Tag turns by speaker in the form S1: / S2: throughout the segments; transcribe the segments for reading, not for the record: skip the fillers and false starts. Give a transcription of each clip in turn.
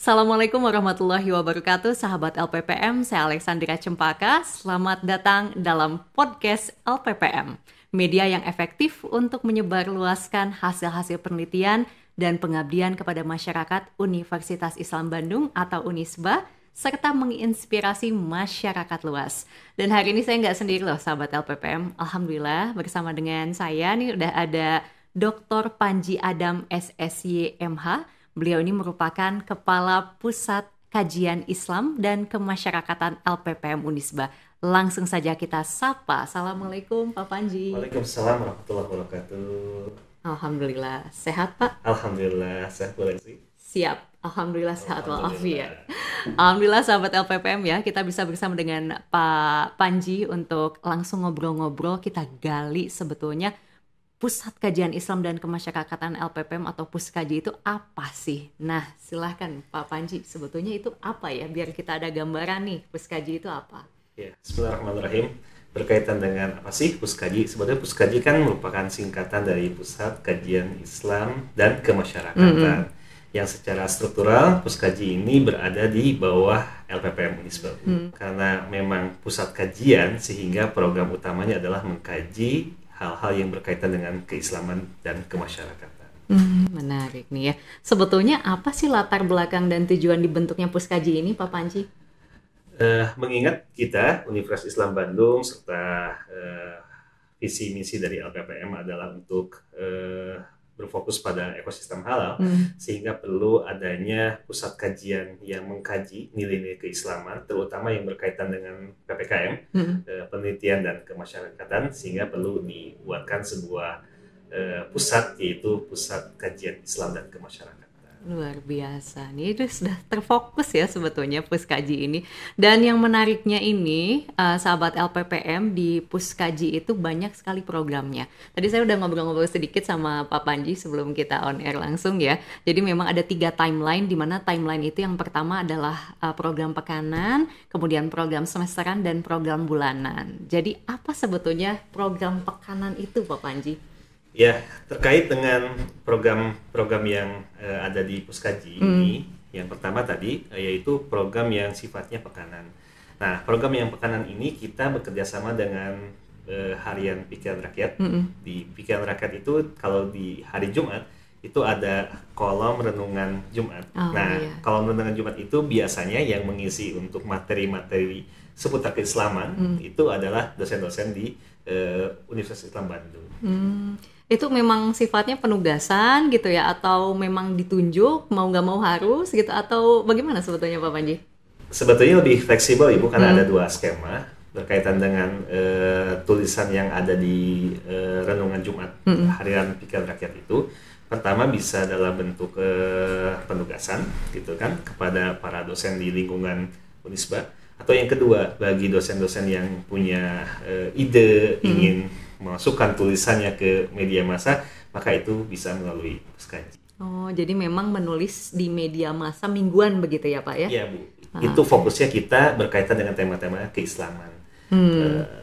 S1: Assalamualaikum warahmatullahi wabarakatuh, sahabat LPPM, saya Alexandra Cempaka. Selamat datang dalam podcast LPPM, media yang efektif untuk menyebarluaskan hasil-hasil penelitian dan pengabdian kepada masyarakat Universitas Islam Bandung atau Unisba, serta menginspirasi masyarakat luas. Dan hari ini saya nggak sendiri loh, sahabat LPPM. Alhamdulillah, bersama dengan saya nih udah ada Dr. Panji Adam SSY MH. Beliau ini merupakan Kepala Pusat Kajian Islam dan Kemasyarakatan LPPM Unisba. Langsung saja kita sapa. Assalamualaikum Pak Panji.
S2: Waalaikumsalam warahmatullahi wabarakatuh.
S1: Alhamdulillah. Sehat Pak?
S2: Alhamdulillah, sehat boleh sih?
S1: Siap. Alhamdulillah sehat walafiat. Alhamdulillah sahabat LPPM ya, kita bisa bersama dengan Pak Panji untuk langsung ngobrol-ngobrol, kita gali sebetulnya Pusat Kajian Islam dan Kemasyarakatan LPPM atau Puskaji itu apa sih? Nah, silahkan Pak Panji, sebetulnya itu apa ya? Biar kita ada gambaran nih, Puskaji itu apa?
S2: Ya, bismillahirrahmanirrahim. Berkaitan dengan apa sih Puskaji? Sebetulnya Puskaji kan merupakan singkatan dari Pusat Kajian Islam dan Kemasyarakatan. Yang secara struktural Puskaji ini berada di bawah LPPM Unisba. Karena memang pusat kajian sehingga program utamanya adalah mengkaji hal-hal yang berkaitan dengan keislaman dan kemasyarakatan.
S1: Menarik nih ya. Sebetulnya apa sih latar belakang dan tujuan dibentuknya Puskaji ini, Pak Panji?
S2: Mengingat kita Universitas Islam Bandung serta visi misi dari LPPM adalah untuk berfokus pada ekosistem halal, sehingga perlu adanya pusat kajian yang mengkaji nilai-nilai keislaman, terutama yang berkaitan dengan PPKM, penelitian dan kemasyarakatan, sehingga perlu dibuatkan sebuah pusat, yaitu Pusat Kajian Islam dan Kemasyarakatan.
S1: Luar biasa, nih itu sudah terfokus ya sebetulnya Puskaji ini. Dan yang menariknya ini, sahabat LPPM, di Puskaji itu banyak sekali programnya. Tadi saya udah ngobrol-ngobrol sedikit sama Pak Panji sebelum kita on air langsung ya. Jadi memang ada 3 timeline, di mana timeline itu yang pertama adalah program pekanan, kemudian program semesteran, dan program bulanan. Jadi apa sebetulnya program pekanan itu Pak Panji?
S2: Ya, terkait dengan program-program yang ada di Puskaji ini, yang pertama tadi yaitu program yang sifatnya pekanan. Nah, program yang pekanan ini kita bekerja sama dengan Harian Pikiran Rakyat. Di Pikiran Rakyat itu kalau di hari Jumat itu ada kolom renungan Jumat. Kolom renungan Jumat itu biasanya yang mengisi untuk materi-materi seputar keislaman itu adalah dosen-dosen di Universitas Islam Bandung.
S1: Itu memang sifatnya penugasan gitu ya, atau memang ditunjuk mau nggak mau harus gitu, atau bagaimana sebetulnya Pak Panji?
S2: Sebetulnya lebih fleksibel Ibu, karena ada 2 skema berkaitan dengan tulisan yang ada di renungan Jumat Harian Pikiran Rakyat itu. Pertama bisa dalam bentuk penugasan gitu kan kepada para dosen di lingkungan Unisba, atau yang kedua bagi dosen-dosen yang punya ide ingin memasukkan tulisannya ke media massa, maka itu bisa melalui Puskaji.
S1: Oh, jadi memang menulis di media massa mingguan begitu ya Pak ya?
S2: Iya Bu, itu fokusnya kita berkaitan dengan tema-tema keislaman.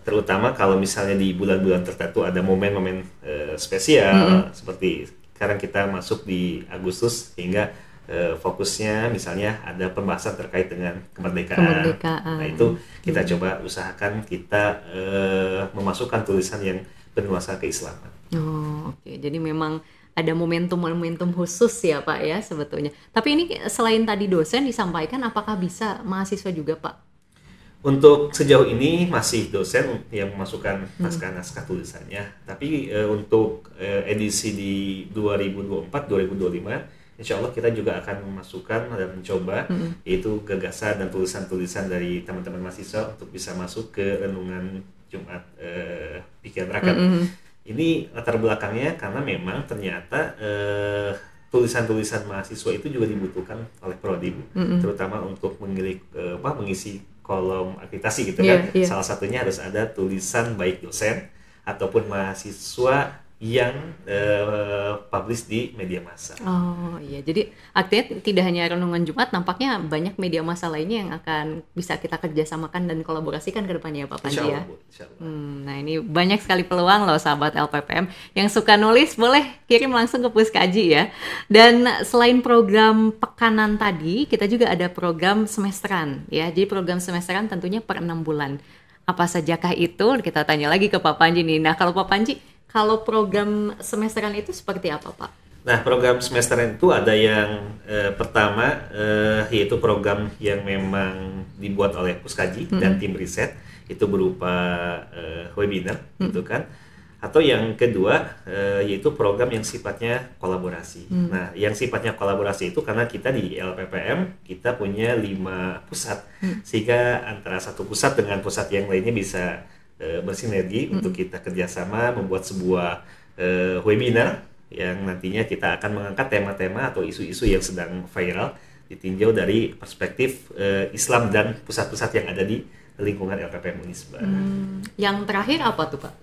S2: Terutama kalau misalnya di bulan-bulan tertentu ada momen-momen spesial, seperti sekarang kita masuk di Agustus, sehingga fokusnya misalnya ada pembahasan terkait dengan kemerdekaan. Nah itu kita coba usahakan kita memasukkan tulisan yang bernuansa keislaman.
S1: Oh, oke. Jadi memang ada momentum-momentum khusus ya Pak ya sebetulnya. Tapi ini selain tadi dosen disampaikan, apakah bisa mahasiswa juga Pak?
S2: Untuk sejauh ini masih dosen yang memasukkan naskah-naskah tulisannya. Tapi untuk edisi di 2024-2025 Insya Allah kita juga akan memasukkan dan mencoba yaitu gagasan dan tulisan-tulisan dari teman-teman mahasiswa untuk bisa masuk ke renungan Jumat Pikiran Rakyat. Ini latar belakangnya karena memang ternyata tulisan-tulisan mahasiswa itu juga dibutuhkan oleh Prodi, terutama untuk mengisi kolom akreditasi gitu kan. Salah satunya harus ada tulisan baik dosen ataupun mahasiswa yang publish di media massa.
S1: Oh iya, jadi artinya tidak hanya Renungan Jumat, nampaknya banyak media massa lainnya yang akan bisa kita kerjasamakan dan kolaborasikan ke depannya Pak Panji ya.
S2: Insya Allah.
S1: Nah ini banyak sekali peluang loh sahabat LPPM. Yang suka nulis boleh kirim langsung ke Puskaji ya. Dan selain program pekanan tadi, kita juga ada program semesteran ya. Jadi program semesteran tentunya per 6 bulan. Apa sajakah itu? Kita tanya lagi ke Pak Panji nih. Nah kalau Pak Panji, kalau program semesteran itu seperti apa, Pak?
S2: Nah, program semesteran itu ada yang pertama yaitu program yang memang dibuat oleh Puskaji dan tim riset, itu berupa webinar, gitu kan. Atau yang kedua yaitu program yang sifatnya kolaborasi. Nah, yang sifatnya kolaborasi itu karena kita di LPPM kita punya 5 pusat, sehingga antara satu pusat dengan pusat yang lainnya bisa bersinergi untuk kita kerjasama membuat sebuah webinar yang nantinya kita akan mengangkat tema-tema atau isu-isu yang sedang viral ditinjau dari perspektif Islam dan pusat-pusat yang ada di lingkungan LPPM Unisba.
S1: Yang terakhir apa tuh Pak?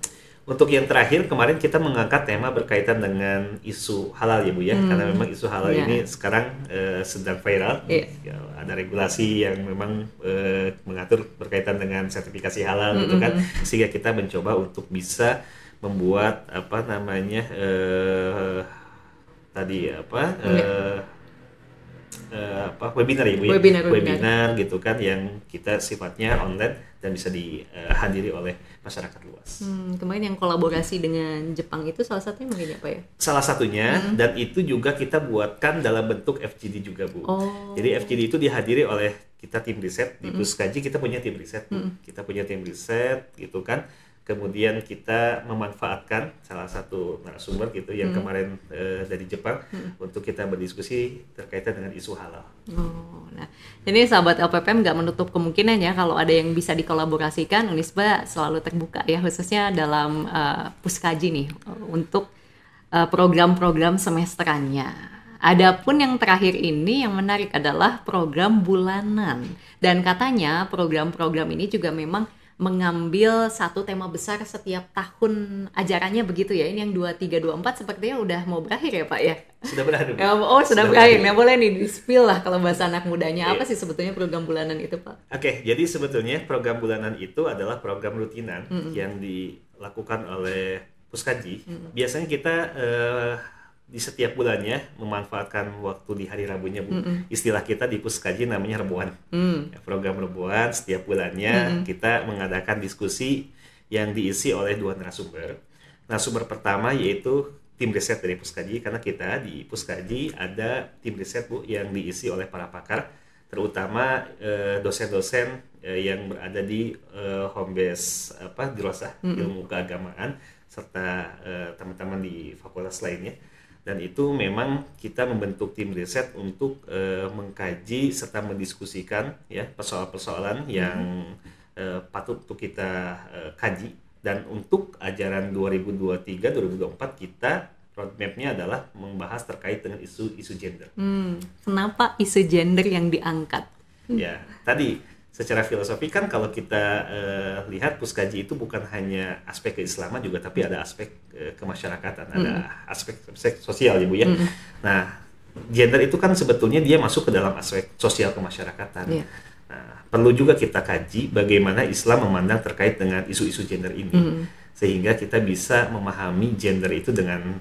S2: Untuk yang terakhir kemarin kita mengangkat tema berkaitan dengan isu halal ya Bu ya, karena memang isu halal ini sekarang sedang viral. Ya, ada regulasi yang memang mengatur berkaitan dengan sertifikasi halal gitu kan, sehingga kita mencoba untuk bisa membuat webinar ya Bu ya, webinar gitu kan yang kita sifatnya online dan bisa dihadiri oleh masyarakat luas.
S1: Kemarin yang kolaborasi dengan Jepang itu salah satunya mungkin apa ya?
S2: Salah satunya, dan itu juga kita buatkan dalam bentuk FGD juga Bu. Jadi FGD itu dihadiri oleh kita tim riset di Puskaji, kita punya tim riset Bu. Kita punya tim riset gitu kan. Kemudian kita memanfaatkan salah satu narasumber gitu yang kemarin dari Jepang untuk kita berdiskusi terkaitan dengan isu halal.
S1: Nah ini sahabat LPPM nggak menutup kemungkinan ya kalau ada yang bisa dikolaborasikan, Unisba selalu terbuka ya, khususnya dalam Puskaji nih untuk program-program semesterannya. Adapun yang terakhir ini yang menarik adalah program bulanan, dan katanya program-program ini juga memang mengambil satu tema besar setiap tahun ajarannya begitu ya. Ini yang 23-24 sepertinya udah mau berakhir ya Pak ya?
S2: Sudah berakhir.
S1: Sudah berakhir. Nah boleh nih di-spill lah kalau bahasa anak mudanya. Apa sih sebetulnya program bulanan itu Pak?
S2: Oke, jadi sebetulnya program bulanan itu adalah program rutinan yang dilakukan oleh Puskaji. Biasanya kita di setiap bulannya memanfaatkan waktu di hari Rabunya Bu. Istilah kita di Puskaji namanya rebuan. Program rebuan setiap bulannya kita mengadakan diskusi yang diisi oleh 2 narasumber. Narasumber pertama yaitu tim riset dari Puskaji, karena kita di Puskaji ada tim riset Bu yang diisi oleh para pakar, terutama dosen-dosen yang berada di home base dirosah ilmu keagamaan serta teman-teman di fakultas lainnya. Dan itu memang kita membentuk tim riset untuk mengkaji serta mendiskusikan ya persoalan-persoalan yang patut untuk kita kaji. Dan untuk ajaran 2023-2024 kita roadmap-nya adalah membahas terkait dengan isu gender.
S1: Kenapa isu gender yang diangkat?
S2: Ya, tadi secara filosofi kan kalau kita lihat Puskaji itu bukan hanya aspek keislaman juga, tapi ada aspek kemasyarakatan, ada aspek sosial ya Bu ya. Nah, gender itu kan sebetulnya dia masuk ke dalam aspek sosial kemasyarakatan. Nah, perlu juga kita kaji bagaimana Islam memandang terkait dengan isu-isu gender ini, sehingga kita bisa memahami gender itu dengan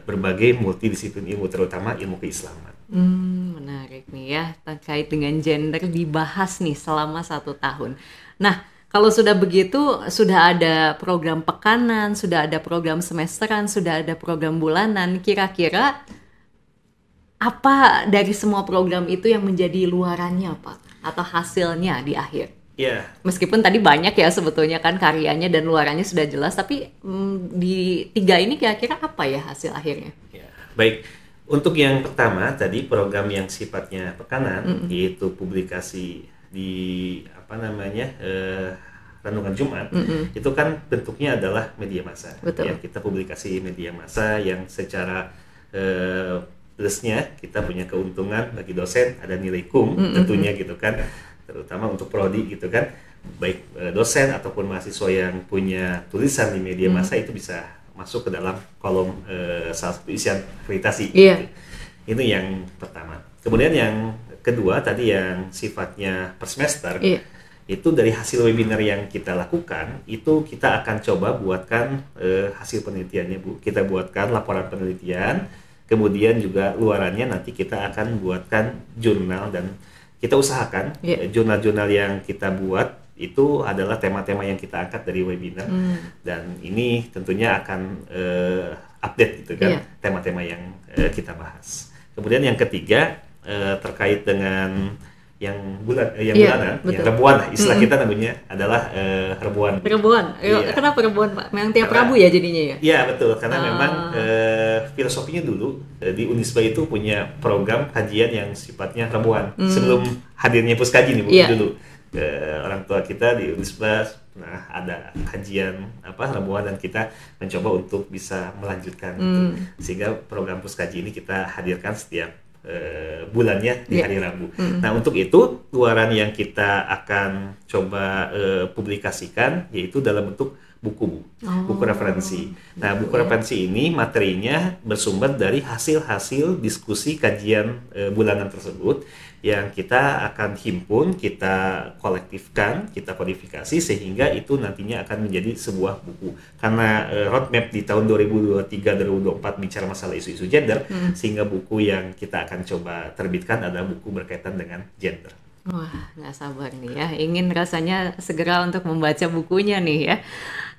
S2: berbagai multidisiplin ilmu, terutama ilmu keislaman.
S1: Menarik nih ya, terkait dengan gender dibahas nih selama 1 tahun. Nah, kalau sudah begitu, sudah ada program pekanan, sudah ada program semesteran, sudah ada program bulanan. Kira-kira apa dari semua program itu yang menjadi luarannya Pak? Atau hasilnya di akhir?
S2: Ya.
S1: Meskipun tadi banyak ya sebetulnya kan karyanya dan luarannya sudah jelas, tapi di 3 ini kira-kira apa ya hasil akhirnya?
S2: Ya, baik. Untuk yang pertama tadi program yang sifatnya pekanan, yaitu publikasi di Renungan Jumat, itu kan bentuknya adalah media massa. Ya, kita publikasi media massa yang secara plusnya kita punya keuntungan bagi dosen, ada nilai tentunya gitu kan, terutama untuk prodi gitu kan, baik dosen ataupun mahasiswa yang punya tulisan di media massa itu bisa masuk ke dalam kolom salah satu isian akreditasi.
S1: Iya.
S2: Gitu. Itu yang pertama. Kemudian yang kedua tadi yang sifatnya per semester.
S1: Iya.
S2: Itu dari hasil webinar yang kita lakukan, itu kita akan coba buatkan hasil penelitiannya, Bu. Kita buatkan laporan penelitian, kemudian juga luarannya nanti kita akan buatkan jurnal, dan kita usahakan jurnal-jurnal yang kita buat itu adalah tema-tema yang kita angkat dari webinar. Dan ini tentunya akan update gitu kan, tema-tema yang kita bahas. Kemudian yang ketiga terkait dengan yang bulanan, yang rebuan, istilah kita namanya adalah rebuan.
S1: Rebuan, kenapa rebuan Pak? Memang tiap Rabu ya jadinya ya?
S2: Iya betul, karena memang filosofinya dulu di Unisba itu punya program kajian yang sifatnya rebuan. Sebelum hadirnya Puskaji nih Bu, dulu orang tua kita di Unisba ada kajian rebuan, dan kita mencoba untuk bisa melanjutkan gitu. Sehingga program Puskaji ini kita hadirkan setiap bulannya di hari Rabu. Nah untuk itu luaran yang kita akan coba publikasikan yaitu dalam bentuk buku referensi. Nah buku referensi ini materinya bersumber dari hasil-hasil diskusi kajian bulanan tersebut yang kita akan himpun, kita kolektifkan, kita kodifikasi sehingga itu nantinya akan menjadi sebuah buku. Karena roadmap di tahun 2023-2024 bicara masalah isu-isu gender, sehingga buku yang kita akan coba terbitkan adalah buku berkaitan dengan gender.
S1: Wah, nggak sabar nih ya, ingin rasanya segera untuk membaca bukunya nih ya,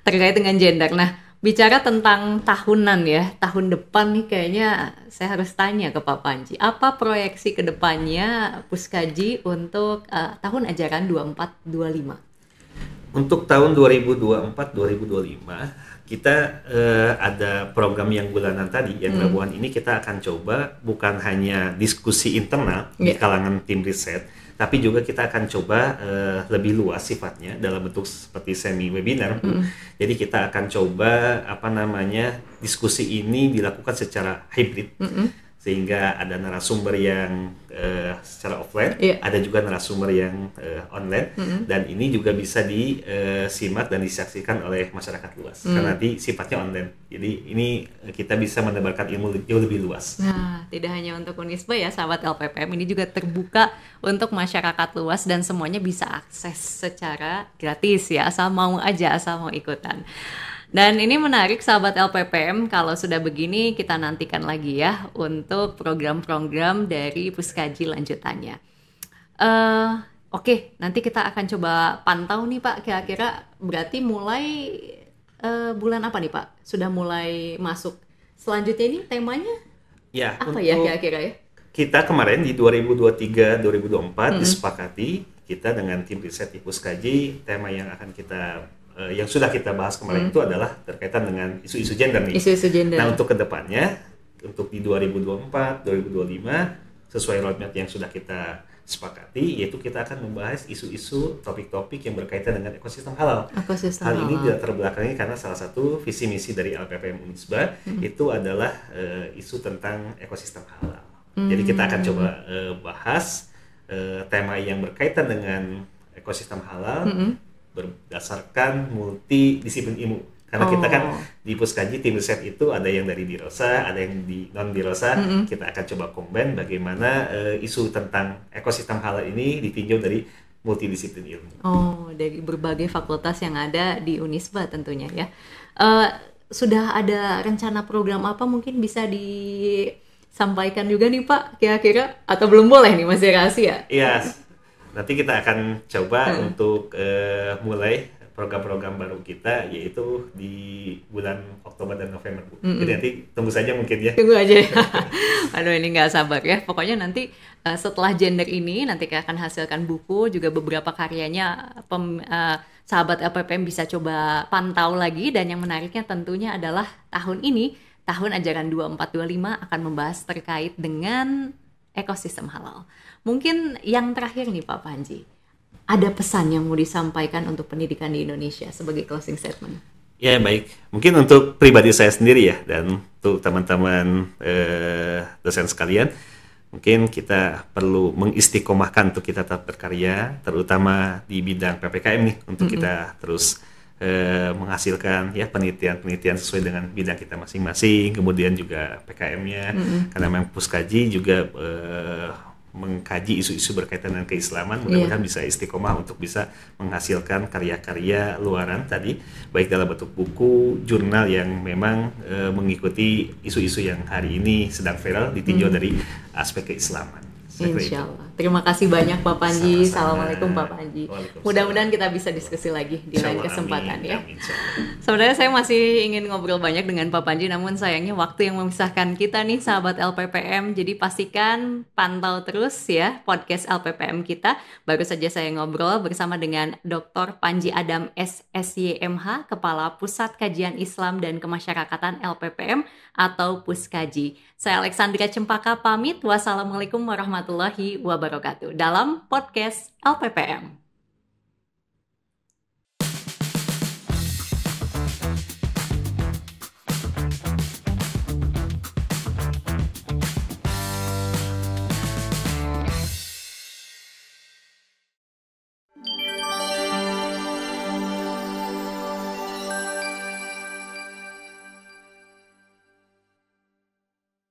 S1: terkait dengan gender. Nah, bicara tentang tahunan ya, tahun depan nih kayaknya saya harus tanya ke Pak Panji, apa proyeksi ke depannya Puskaji untuk tahun ajaran 24-25?
S2: Untuk tahun 2024-2025, kita ada program yang bulanan tadi, yang rebuan ini kita akan coba bukan hanya diskusi internal di kalangan tim riset, tapi juga kita akan coba lebih luas sifatnya dalam bentuk seperti semi webinar. Jadi kita akan coba diskusi ini dilakukan secara hybrid, sehingga ada narasumber yang secara offline, ada juga narasumber yang online, dan ini juga bisa disimak dan disaksikan oleh masyarakat luas karena nanti sifatnya online. Jadi ini kita bisa menebarkan ilmu jauh lebih luas.
S1: Nah, tidak hanya untuk Unisba ya, sahabat LPPM, ini juga terbuka untuk masyarakat luas dan semuanya bisa akses secara gratis ya, asal mau aja, asal mau ikutan. Dan ini menarik sahabat LPPM, kalau sudah begini kita nantikan lagi ya untuk program-program dari Puskaji lanjutannya. Oke, nanti kita akan coba pantau nih Pak, kira-kira berarti mulai bulan apa nih Pak? Sudah mulai masuk. Selanjutnya ini temanya apa ya kira-kira ya?
S2: Kita kemarin di 2023-2024 disepakati kita dengan tim riset di Puskaji, tema yang akan kita yang sudah kita bahas kemarin itu adalah berkaitan dengan isu-isu gender nih.
S1: Isu-isu gender.
S2: Nah untuk kedepannya, untuk di 2024, 2025, sesuai roadmap yang sudah kita sepakati, yaitu kita akan membahas isu-isu, topik-topik yang berkaitan dengan ekosistem halal. Hal ini dilatar belakangi karena salah satu visi misi dari LPPM Unisba itu adalah isu tentang ekosistem halal. Jadi kita akan coba bahas tema yang berkaitan dengan ekosistem halal berdasarkan multidisiplin ilmu. Karena kita kan di Puskaji tim riset itu ada yang dari Dirosa, ada yang di non Dirosa. Kita akan coba combine bagaimana isu tentang ekosistem halal ini ditinjau dari multidisiplin ilmu.
S1: Dari berbagai fakultas yang ada di Unisba tentunya ya. Sudah ada rencana program apa mungkin bisa disampaikan juga nih Pak kira-kira, atau belum boleh nih, masih rahasia?
S2: Iya. Nanti kita akan coba untuk mulai program-program baru kita, yaitu di bulan Oktober dan November, Bu. Jadi nanti tunggu saja mungkin ya.
S1: Tunggu aja ya. Aduh, ini nggak sabar ya. Pokoknya nanti setelah gender ini, nanti kita akan hasilkan buku, juga beberapa karyanya sahabat LPPM bisa coba pantau lagi. Dan yang menariknya tentunya adalah tahun ini, tahun ajaran 24-25 akan membahas terkait dengan ekosistem halal. Mungkin yang terakhir nih Pak Panji, ada pesan yang mau disampaikan untuk pendidikan di Indonesia sebagai closing statement?
S2: Ya baik, mungkin untuk pribadi saya sendiri ya, dan untuk teman-teman dosen sekalian, mungkin kita perlu mengistiqomahkan untuk kita tetap berkarya, terutama di bidang PPKM nih, untuk kita terus menghasilkan ya penelitian sesuai dengan bidang kita masing-masing, kemudian juga PKM-nya, karena memang Puskaji juga mengkaji isu-isu berkaitan dengan keislaman, mudah-mudahan bisa istiqomah untuk bisa menghasilkan karya-karya luaran tadi, baik dalam bentuk buku, jurnal yang memang mengikuti isu-isu yang hari ini sedang viral ditinjau dari aspek keislaman.
S1: Insya Allah. Terima kasih banyak Pak Panji.
S2: Sama-sama.
S1: Assalamualaikum Pak Panji. Mudah-mudahan kita bisa diskusi lagi di lain kesempatan ya. Sebenarnya saya masih ingin ngobrol banyak dengan Pak Panji, namun sayangnya waktu yang memisahkan kita nih sahabat LPPM. Jadi pastikan pantau terus ya podcast LPPM kita. Baru saja saya ngobrol bersama dengan Dr. Panji Adam SSYMH, Kepala Pusat Kajian Islam dan Kemasyarakatan LPPM atau Puskaji. Saya Alexandra Cempaka pamit. Wassalamualaikum warahmatullahi wabarakatuh. Dalam podcast LPPM.